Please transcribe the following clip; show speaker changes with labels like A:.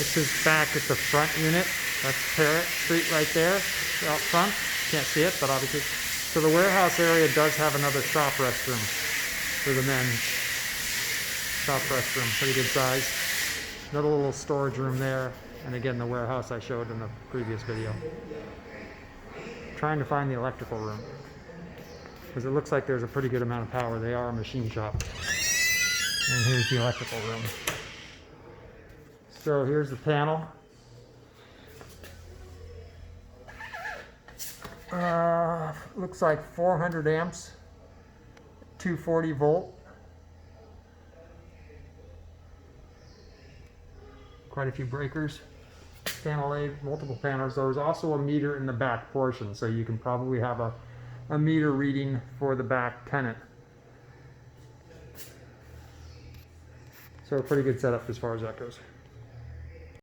A: This is back at the front unit. That's Parrot Street right there, out front. Can't see it, but obviously. So the warehouse area does have another shop restroom for the men. Shop restroom, pretty good size. Another little storage room there. And again, the warehouse I showed in the previous video. Trying to find the electrical room, because it looks like there's a pretty good amount of power. They are a machine shop. And here's the electrical room. So here's the panel. Looks like 400 amps, 240 volt. Quite a few breakers. Panel A, multiple panels. There's also a meter in the back portion, so you can probably have a meter reading for the back tenant. So a pretty good setup as far as that goes.